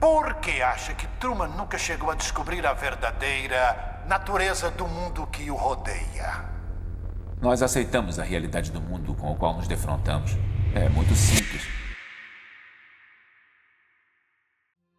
Por que acha que Truman nunca chegou a descobrir a verdadeira natureza do mundo que o rodeia? Nós aceitamos a realidade do mundo com o qual nos defrontamos. É muito simples.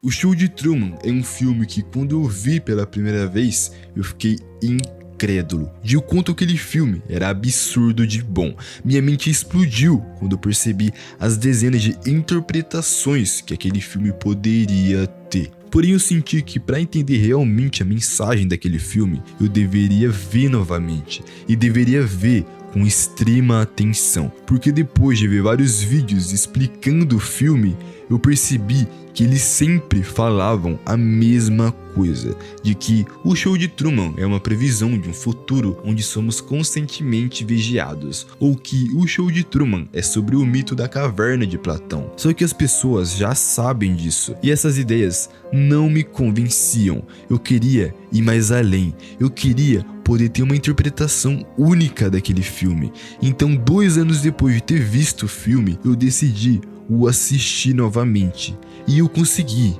O Show de Truman é um filme que, quando eu vi pela primeira vez, eu fiquei incrédulo de o quanto aquele filme era absurdo de bom. Minha mente explodiu quando eu percebi as dezenas de interpretações que aquele filme poderia ter. Porém, eu senti que para entender realmente a mensagem daquele filme, eu deveria ver novamente e deveria ver com extrema atenção, porque depois de ver vários vídeos explicando o filme, eu percebi que eles sempre falavam a mesma coisa, de que o Show de Truman é uma previsão de um futuro onde somos constantemente vigiados, ou que o Show de Truman é sobre o mito da caverna de Platão. Só que as pessoas já sabem disso, e essas ideias não me convenciam. Eu queria ir mais além, eu queria poder ter uma interpretação única daquele filme. Então, 2 anos depois de ter visto o filme, eu decidi o assistir novamente. E eu consegui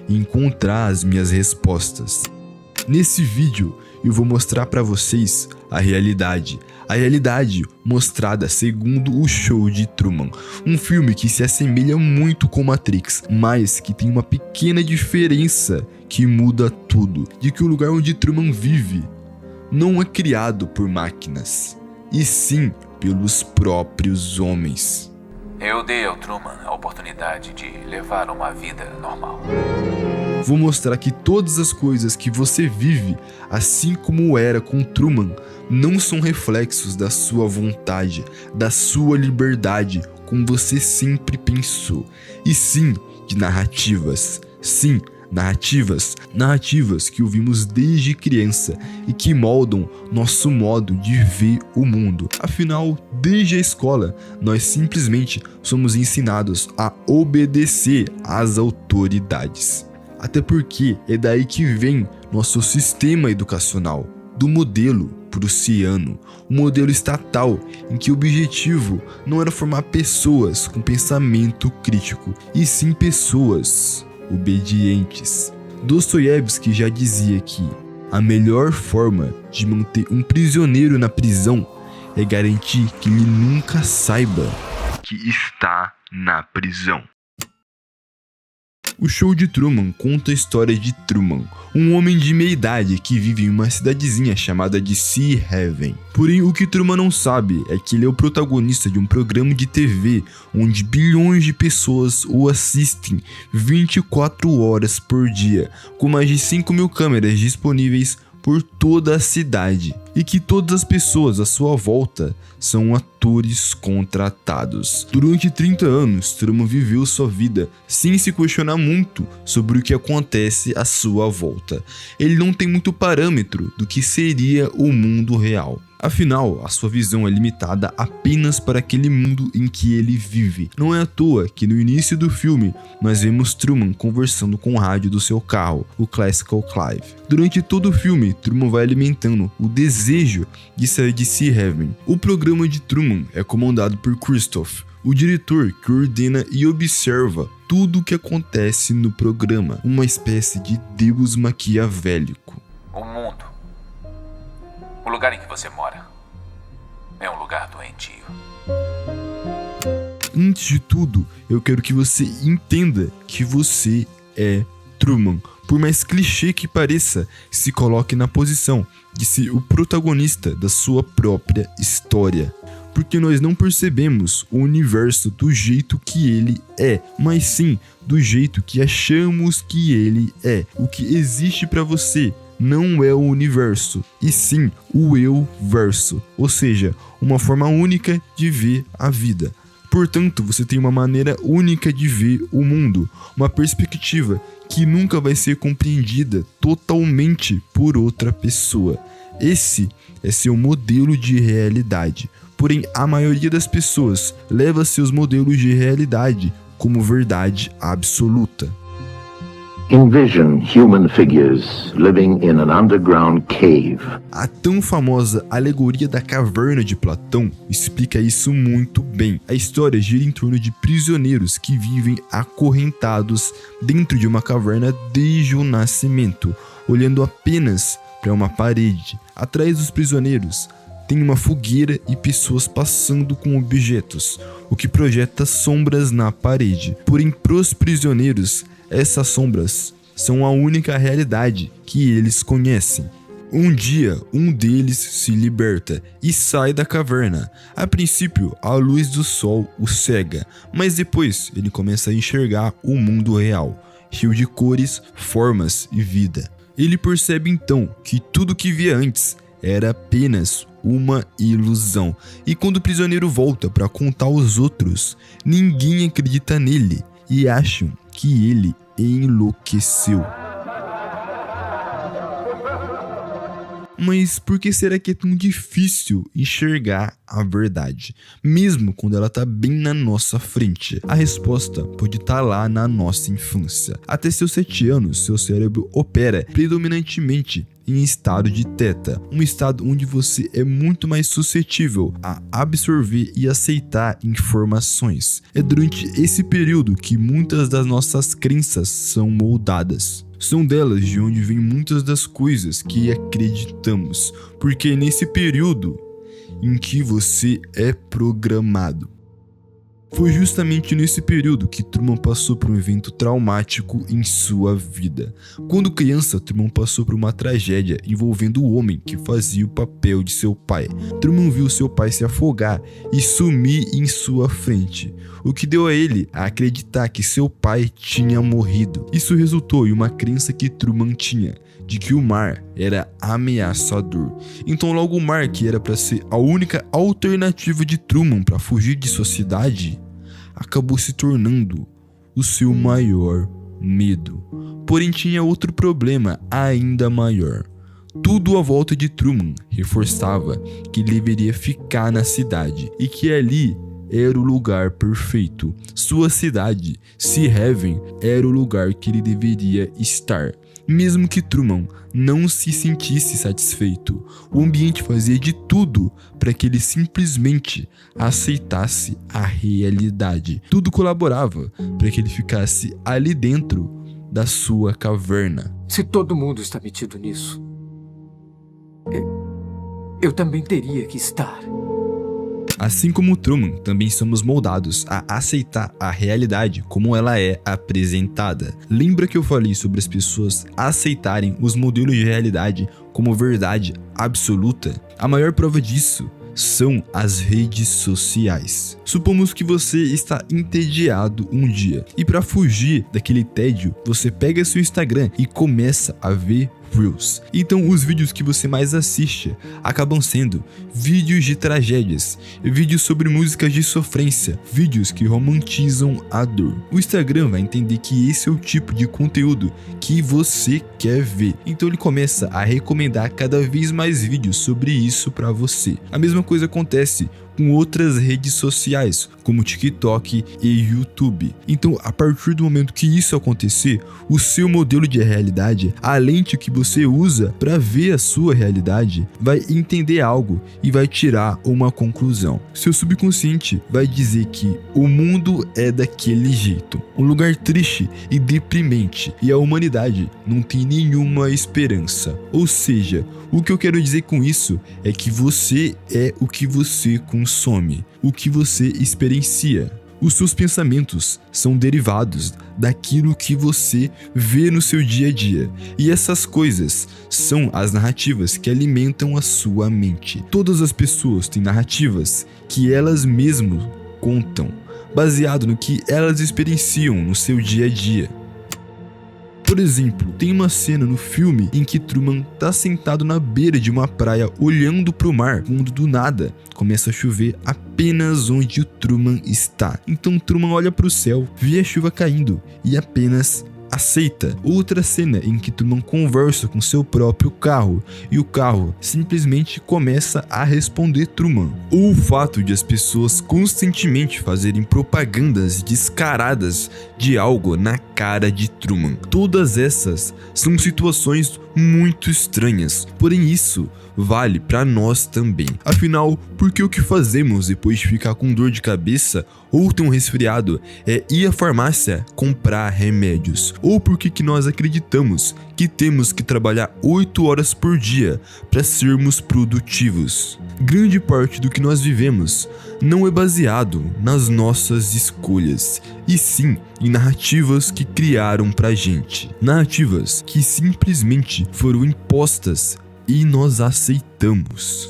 encontrar as minhas respostas. Nesse vídeo eu vou mostrar para vocês a realidade mostrada segundo o Show de Truman, um filme que se assemelha muito com Matrix, mas que tem uma pequena diferença que muda tudo, de que o lugar onde Truman vive não é criado por máquinas, e sim pelos próprios homens. Eu dei ao Truman a oportunidade de levar uma vida normal. Vou mostrar que todas as coisas que você vive, assim como era com Truman, não são reflexos da sua vontade, da sua liberdade, como você sempre pensou, e sim de narrativas. Sim, narrativas que ouvimos desde criança e que moldam nosso modo de ver o mundo. Afinal, desde a escola, nós simplesmente somos ensinados a obedecer às autoridades. Até porque é daí que vem nosso sistema educacional, do modelo prussiano, um modelo estatal em que o objetivo não era formar pessoas com pensamento crítico, e sim pessoas obedientes. Dostoiévski já dizia que a melhor forma de manter um prisioneiro na prisão é garantir que ele nunca saiba que está na prisão. O Show de Truman conta a história de Truman, um homem de meia idade que vive em uma cidadezinha chamada de Sea Haven. Porém, o que Truman não sabe é que ele é o protagonista de um programa de TV onde bilhões de pessoas o assistem 24 horas por dia, com mais de 5.000 câmeras disponíveis por toda a cidade, e que todas as pessoas à sua volta são atores contratados. Durante 30 anos, Truman viveu sua vida sem se questionar muito sobre o que acontece à sua volta. Ele não tem muito parâmetro do que seria o mundo real. Afinal, a sua visão é limitada apenas para aquele mundo em que ele vive. Não é à toa que no início do filme nós vemos Truman conversando com o rádio do seu carro, o Classical Clive. Durante todo o filme, Truman vai alimentando o desejo de sair de Sea Haven. O programa de Truman é comandado por Christoph, o diretor que ordena e observa tudo o que acontece no programa, uma espécie de deus maquiavélico. O mundo, o lugar em que você mora, é um lugar doentio. Antes de tudo, eu quero que você entenda que você é Truman. Por mais clichê que pareça, se coloque na posição de ser o protagonista da sua própria história. Porque nós não percebemos o universo do jeito que ele é, mas sim do jeito que achamos que ele é. O que existe para você não é o universo, e sim o eu-verso, ou seja, uma forma única de ver a vida. Portanto, você tem uma maneira única de ver o mundo, uma perspectiva que nunca vai ser compreendida totalmente por outra pessoa. Esse é seu modelo de realidade. Porém, a maioria das pessoas leva seus modelos de realidade como verdade absoluta. Envision human figures living in an underground cave. A tão famosa alegoria da caverna de Platão explica isso muito bem. A história gira em torno de prisioneiros que vivem acorrentados dentro de uma caverna desde o nascimento, olhando apenas para uma parede. Atrás dos prisioneiros tem uma fogueira e pessoas passando com objetos, o que projeta sombras na parede. Porém, pros prisioneiros, essas sombras são a única realidade que eles conhecem. Um dia, um deles se liberta e sai da caverna. A princípio, a luz do sol o cega, mas depois ele começa a enxergar o mundo real, cheio de cores, formas e vida. Ele percebe então que tudo que via antes era apenas uma ilusão. E quando o prisioneiro volta para contar aos outros, ninguém acredita nele e acham que ele enlouqueceu. Mas por que será que é tão difícil enxergar a verdade, mesmo quando ela está bem na nossa frente? A resposta pode estar lá na nossa infância. Até seus 7 anos, seu cérebro opera predominantemente em estado de teta, um estado onde você é muito mais suscetível a absorver e aceitar informações. É durante esse período que muitas das nossas crenças são moldadas. São delas de onde vêm muitas das coisas que acreditamos, porque é nesse período em que você é programado. Foi justamente nesse período que Truman passou por um evento traumático em sua vida. Quando criança, Truman passou por uma tragédia envolvendo o homem que fazia o papel de seu pai. Truman viu seu pai se afogar e sumir em sua frente, o que deu a ele a acreditar que seu pai tinha morrido. Isso resultou em uma crença que Truman tinha, de que o mar era ameaçador. Então logo o mar, que era para ser a única alternativa de Truman para fugir de sua cidade, acabou se tornando o seu maior medo. Porém tinha outro problema ainda maior. Tudo à volta de Truman reforçava que ele deveria ficar na cidade e que ali era o lugar perfeito. Sua cidade, Sea Haven, era o lugar que ele deveria estar. Mesmo que Truman não se sentisse satisfeito, o ambiente fazia de tudo para que ele simplesmente aceitasse a realidade. Tudo colaborava para que ele ficasse ali dentro da sua caverna. Se todo mundo está metido nisso, eu também teria que estar. Assim como Truman, também somos moldados a aceitar a realidade como ela é apresentada. Lembra que eu falei sobre as pessoas aceitarem os modelos de realidade como verdade absoluta? A maior prova disso são as redes sociais. Supomos que você está entediado um dia e para fugir daquele tédio, você pega seu Instagram e começa a ver Reels. Então os vídeos que você mais assiste acabam sendo vídeos de tragédias, vídeos sobre músicas de sofrência, vídeos que romantizam a dor. O Instagram vai entender que esse é o tipo de conteúdo que você quer ver, então ele começa a recomendar cada vez mais vídeos sobre isso para você. A mesma coisa acontece com outras redes sociais, como TikTok e YouTube. Então, a partir do momento que isso acontecer, o seu modelo de realidade, a lente que você usa para ver a sua realidade, vai entender algo e vai tirar uma conclusão. Seu subconsciente vai dizer que o mundo é daquele jeito, um lugar triste e deprimente, e a humanidade não tem nenhuma esperança. Ou seja, o que eu quero dizer com isso é que você é o que você consome, o que você experiencia. Os seus pensamentos são derivados daquilo que você vê no seu dia a dia. E essas coisas são as narrativas que alimentam a sua mente. Todas as pessoas têm narrativas que elas mesmas contam, baseado no que elas experienciam no seu dia a dia. Por exemplo, tem uma cena no filme em que Truman tá sentado na beira de uma praia olhando pro mar, quando do nada começa a chover apenas onde o Truman está. Então Truman olha pro céu, vê a chuva caindo e apenas aceita. Outra cena em que Truman conversa com seu próprio carro e o carro simplesmente começa a responder Truman. Ou o fato de as pessoas constantemente fazerem propagandas descaradas de algo na cara de Truman. Todas essas são situações muito estranhas, porém isso vale para nós também. Afinal, por que o que fazemos depois de ficar com dor de cabeça ou ter um resfriado é ir à farmácia comprar remédios? Ou por que nós acreditamos que temos que trabalhar 8 horas por dia para sermos produtivos? Grande parte do que nós vivemos não é baseado nas nossas escolhas, e sim em narrativas que criaram pra gente. Narrativas que simplesmente foram impostas e nós aceitamos.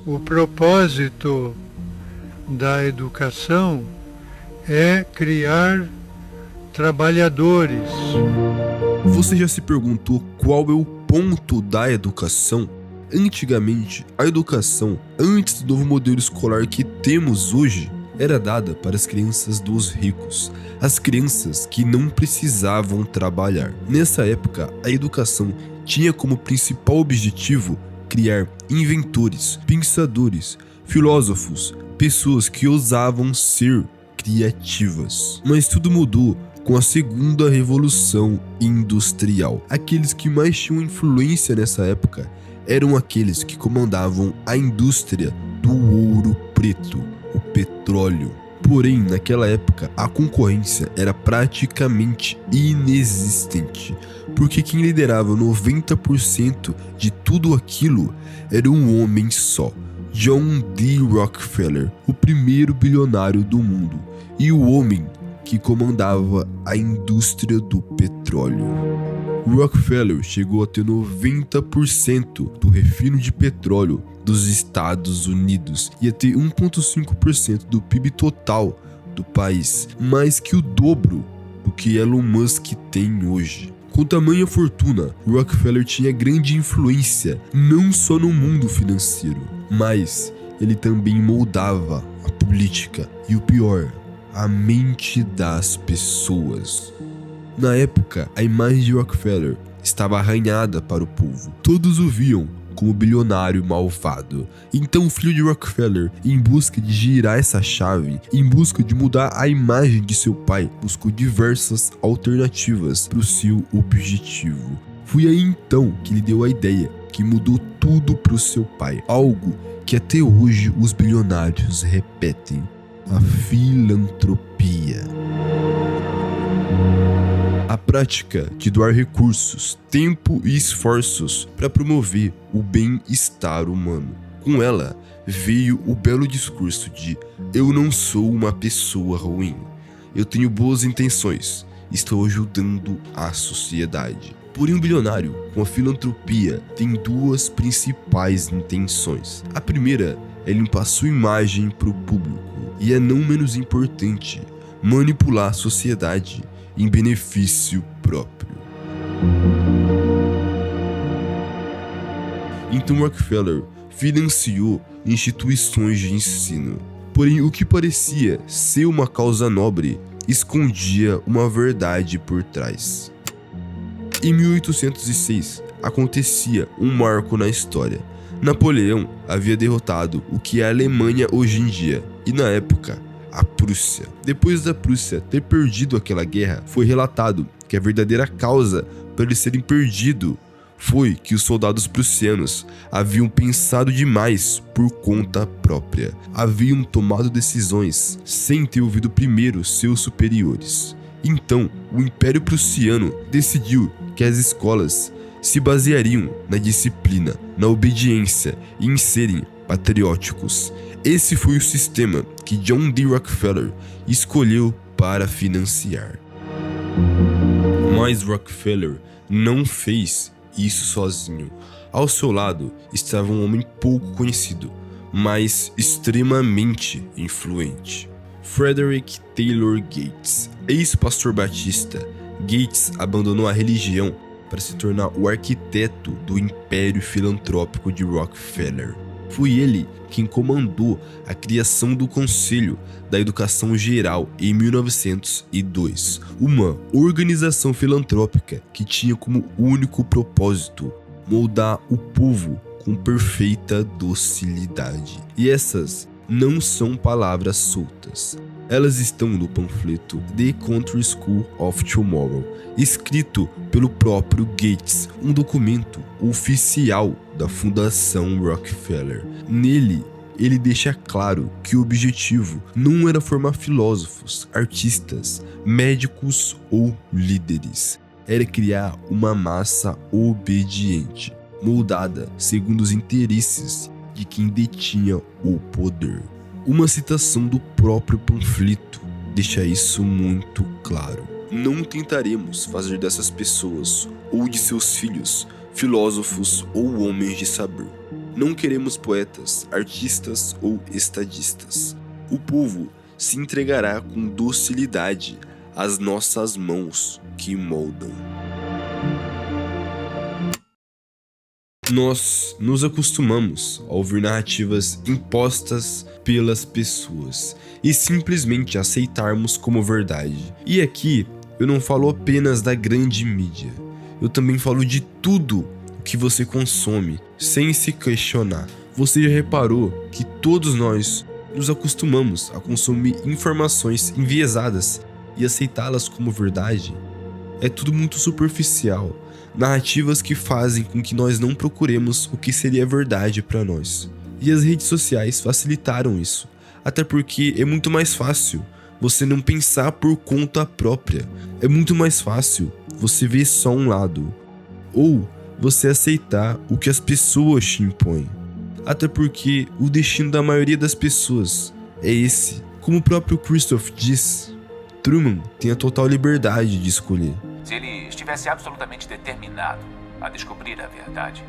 O propósito da educação é criar trabalhadores. Você já se perguntou qual é o ponto da educação? Antigamente, a educação, antes do novo modelo escolar que temos hoje, era dada para as crianças dos ricos, as crianças que não precisavam trabalhar. Nessa época, a educação tinha como principal objetivo criar inventores, pensadores, filósofos, pessoas que ousavam ser criativas. Mas tudo mudou com a segunda revolução industrial. Aqueles que mais tinham influência nessa época eram aqueles que comandavam a indústria do ouro preto, o petróleo. Porém, naquela época, a concorrência era praticamente inexistente, porque quem liderava 90% de tudo aquilo era um homem só, John D. Rockefeller, o primeiro bilionário do mundo, e o homem que comandava a indústria do petróleo. Rockefeller chegou a ter 90% do refino de petróleo dos Estados Unidos e a ter 1,5% do PIB total do país, mais que o dobro do que Elon Musk tem hoje. Com tamanha fortuna, Rockefeller tinha grande influência não só no mundo financeiro, mas ele também moldava a política e o pior, a mente das pessoas. Na época, a imagem de Rockefeller estava arranhada para o povo. Todos o viam como bilionário malvado. Então o filho de Rockefeller, em busca de girar essa chave, em busca de mudar a imagem de seu pai, buscou diversas alternativas para o seu objetivo. Foi aí então que ele deu a ideia que mudou tudo para o seu pai, algo que até hoje os bilionários repetem: a filantropia. A prática de doar recursos, tempo e esforços para promover o bem-estar humano. Com ela veio o belo discurso de: eu não sou uma pessoa ruim, eu tenho boas intenções, estou ajudando a sociedade. Porém, um bilionário com a filantropia tem duas principais intenções. A primeira é limpar sua imagem para o público, e é não menos importante, manipular a sociedade em benefício próprio. Então Rockefeller financiou instituições de ensino. Porém, o que parecia ser uma causa nobre escondia uma verdade por trás. Em 1806, acontecia um marco na história. Napoleão havia derrotado o que é a Alemanha hoje em dia, e na época, a Prússia. Depois da Prússia ter perdido aquela guerra, foi relatado que a verdadeira causa para eles terem perdido foi que os soldados prussianos haviam pensado demais por conta própria. Haviam tomado decisões sem ter ouvido primeiro seus superiores. Então, o Império Prussiano decidiu que as escolas se baseariam na disciplina, na obediência e em serem patrióticos. Esse foi o sistema que John D. Rockefeller escolheu para financiar. Mas Rockefeller não fez isso sozinho. Ao seu lado estava um homem pouco conhecido, mas extremamente influente: Frederick Taylor Gates. Ex-pastor batista, Gates abandonou a religião para se tornar o arquiteto do império filantrópico de Rockefeller. Foi ele quem comandou a criação do Conselho da Educação Geral em 1902, uma organização filantrópica que tinha como único propósito moldar o povo com perfeita docilidade. E essas não são palavras soltas. Elas estão no panfleto The Country School of Tomorrow, escrito pelo próprio Gates, um documento oficial da Fundação Rockefeller. Nele, ele deixa claro que o objetivo não era formar filósofos, artistas, médicos ou líderes. Era criar uma massa obediente, moldada segundo os interesses de quem detinha o poder. Uma citação do próprio panfleto deixa isso muito claro. Não tentaremos fazer dessas pessoas ou de seus filhos filósofos ou homens de saber. Não queremos poetas, artistas ou estadistas. O povo se entregará com docilidade às nossas mãos que moldam. Nós nos acostumamos a ouvir narrativas impostas pelas pessoas e simplesmente aceitarmos como verdade. E aqui eu não falo apenas da grande mídia, eu também falo de tudo o que você consome sem se questionar. Você já reparou que todos nós nos acostumamos a consumir informações enviesadas e aceitá-las como verdade? É tudo muito superficial. Narrativas que fazem com que nós não procuremos o que seria verdade para nós. E as redes sociais facilitaram isso, até porque é muito mais fácil você não pensar por conta própria. É muito mais fácil você ver só um lado, ou você aceitar o que as pessoas te impõem. Até porque o destino da maioria das pessoas é esse. Como o próprio Christoph diz, Truman tem a total liberdade de escolher. Se ele estivesse absolutamente determinado a descobrir a verdade,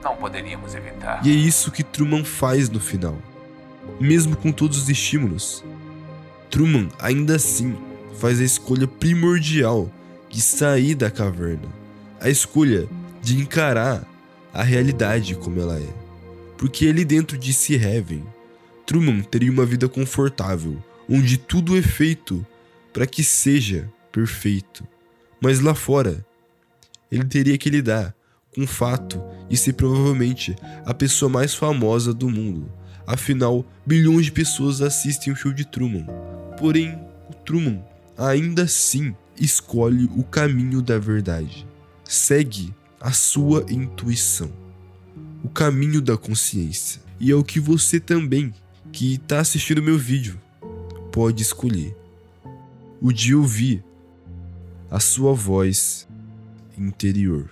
não poderíamos evitar. E é isso que Truman faz no final. Mesmo com todos os estímulos, Truman ainda assim faz a escolha primordial de sair da caverna. A escolha de encarar a realidade como ela é. Porque ali dentro de Sea Heaven, Truman teria uma vida confortável, onde tudo é feito para que seja perfeito. Mas lá fora, ele teria que lidar com o fato de ser provavelmente a pessoa mais famosa do mundo. Afinal, bilhões de pessoas assistem o show de Truman. Porém, o Truman ainda assim escolhe o caminho da verdade. Segue a sua intuição, o caminho da consciência. E é o que você também, que está assistindo meu vídeo, pode escolher. O de ouvir a sua voz interior.